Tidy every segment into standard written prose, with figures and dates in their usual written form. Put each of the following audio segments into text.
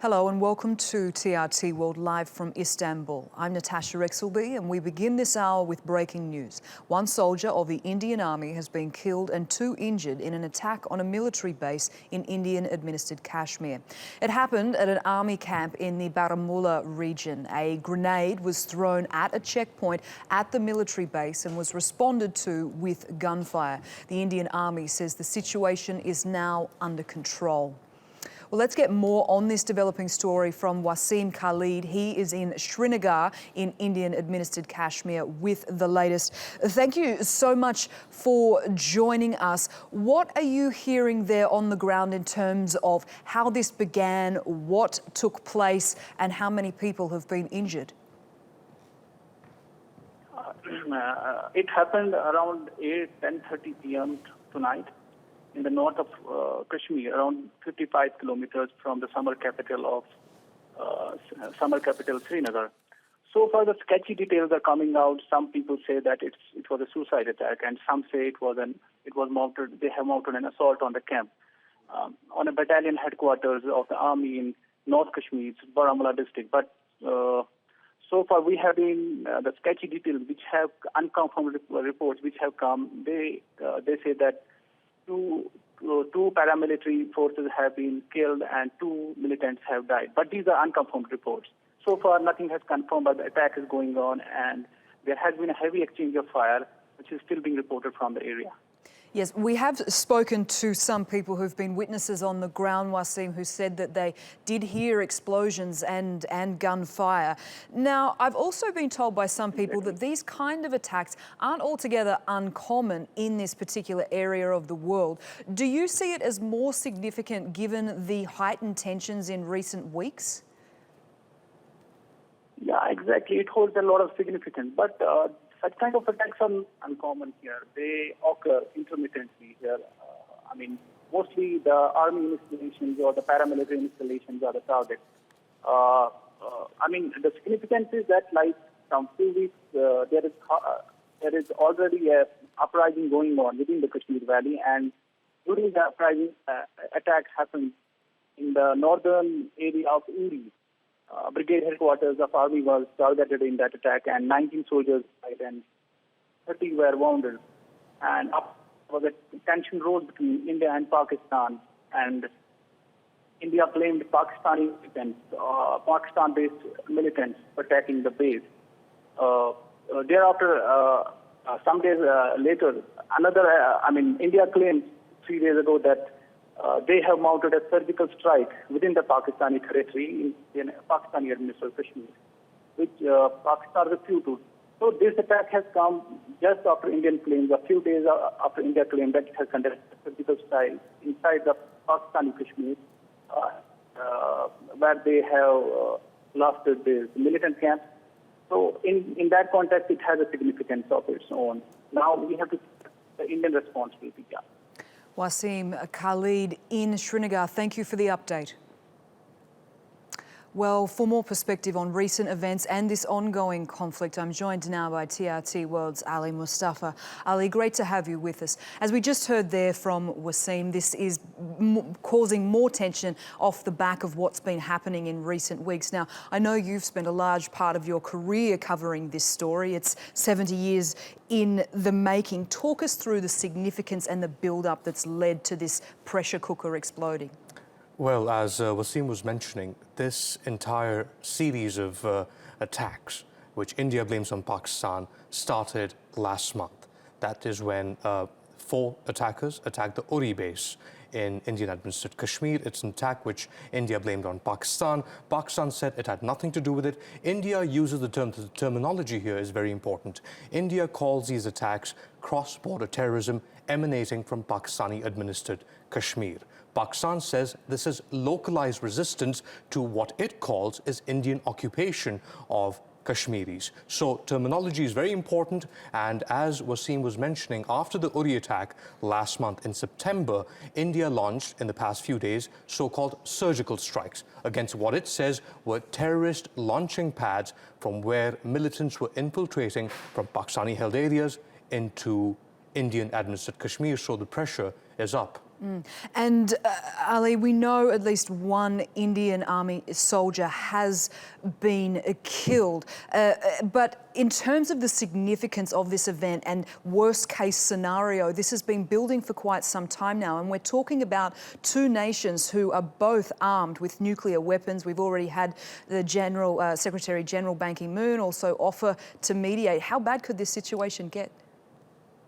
Hello and welcome to TRT World Live from Istanbul. I'm Natasha Rexelby and we begin this hour with breaking news. One soldier of the Indian Army has been killed and 2 injured in an attack on a military base in Indian-administered Kashmir. It happened at an army camp in the Baramulla region. A grenade was thrown at a checkpoint at the military base and was responded to with gunfire. The Indian Army says the situation is now under control. Well, let's get more on this developing story from Wasim Khalid. He is in Srinagar in Indian-administered Kashmir with the latest. Thank you so much for joining us. What are you hearing there on the ground in terms of how this began, what took place, and how many people have been injured? It happened around 10:30 p.m. tonight in the north of Kashmir, around 55 kilometers from the summer capital Srinagar. So far, the sketchy details are coming out. Some people say that it was a suicide attack, and some say it was mounted. They have mounted an assault on the camp, on a battalion headquarters of the army in North Kashmir, Baramulla district. But so far, we have been the sketchy details, which have unconfirmed reports, which have come. They say that two paramilitary forces have been killed and 2 militants have died. But these are unconfirmed reports. So far, nothing has confirmed, but the attack is going on, and there has been a heavy exchange of fire, which is still being reported from the area. Yes, we have spoken to some people who've been witnesses on the ground, Wasim, who said that they did hear explosions and gunfire. Now, I've also been told by some people that these kind of attacks aren't altogether uncommon in this particular area of the world. Do you see it as more significant given the heightened tensions in recent weeks? Yeah, exactly. It holds a lot of significance. But such kind of attacks are uncommon here. They occur intermittently here. Mostly the army installations or the paramilitary installations are the target. The significance is that, like, some few weeks, there is already a uprising going on within the Kashmir Valley, and during the uprising, attacks happened in the northern area of Uri. Brigade headquarters of army was targeted in that attack, and 19 soldiers died and 30 were wounded. And up was a tension rose between India and Pakistan, and India blamed Pakistani militants, Pakistan-based militants attacking the base. Thereafter, some days later, India claimed 3 days ago that they have mounted a surgical strike within the Pakistani territory in Pakistani-administered Kashmir, which Pakistan refuted. So this attack has come just after Indian claims, a few days after India claimed that it has conducted a surgical strike inside the Pakistani Kashmir, where they have blasted the militant camps. So in that context, it has a significance of its own. Now we have to see the Indian response will be done. Wasim Khalid in Srinagar, thank you for the update. Well, for more perspective on recent events and this ongoing conflict, I'm joined now by TRT World's Ali Mustafa. Ali, great to have you with us. As we just heard there from Wasim, this is causing more tension off the back of what's been happening in recent weeks. Now, I know you've spent a large part of your career covering this story. It's 70 years in the making. Talk us through the significance and the build-up that's led to this pressure cooker exploding. Well, as Wasim was mentioning, this entire series of attacks, which India blames on Pakistan, started last month. That is when 4 attackers attacked the Uri base in Indian-administered Kashmir. It's an attack which India blamed on Pakistan. Pakistan said it had nothing to do with it. India uses the terminology here is very important. India calls these attacks cross-border terrorism emanating from Pakistani-administered Kashmir. Pakistan says this is localized resistance to what it calls is Indian occupation of Kashmiris. So terminology is very important, and as Wasim was mentioning, after the Uri attack last month in September, India launched in the past few days so-called surgical strikes against what it says were terrorist launching pads from where militants were infiltrating from Pakistani-held areas into Indian-administered Kashmir, so the pressure is up. And Ali, we know at least one Indian Army soldier has been killed. But in terms of the significance of this event and worst case scenario, this has been building for quite some time now. And we're talking about two nations who are both armed with nuclear weapons. We've already had the Secretary General Ban Ki-moon also offer to mediate. How bad could this situation get?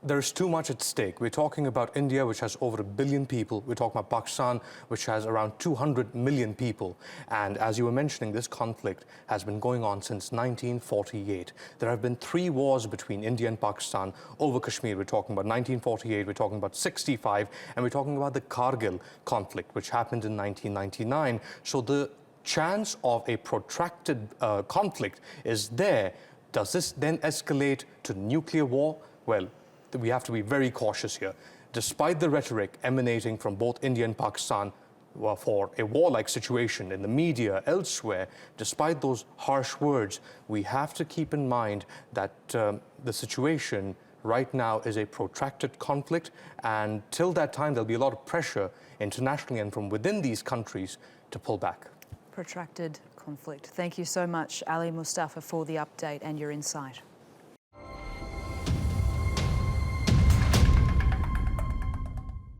There's too much at stake. We're talking about India, which has over 1 billion people. We're talking about Pakistan, which has around 200 million people. And as you were mentioning, this conflict has been going on since 1948. There have been 3 wars between India and Pakistan over Kashmir. We're talking about 1948, we're talking about 65, and we're talking about the Kargil conflict, which happened in 1999. So the chance of a protracted conflict is there. Does this then escalate to nuclear war? Well, we have to be very cautious here. Despite the rhetoric emanating from both India and Pakistan for a warlike situation in the media, elsewhere, despite those harsh words, we have to keep in mind that the situation right now is a protracted conflict, and till that time there'll be a lot of pressure internationally and from within these countries to pull back. Protracted conflict. Thank you so much, Ali Mustafa, for the update and your insight.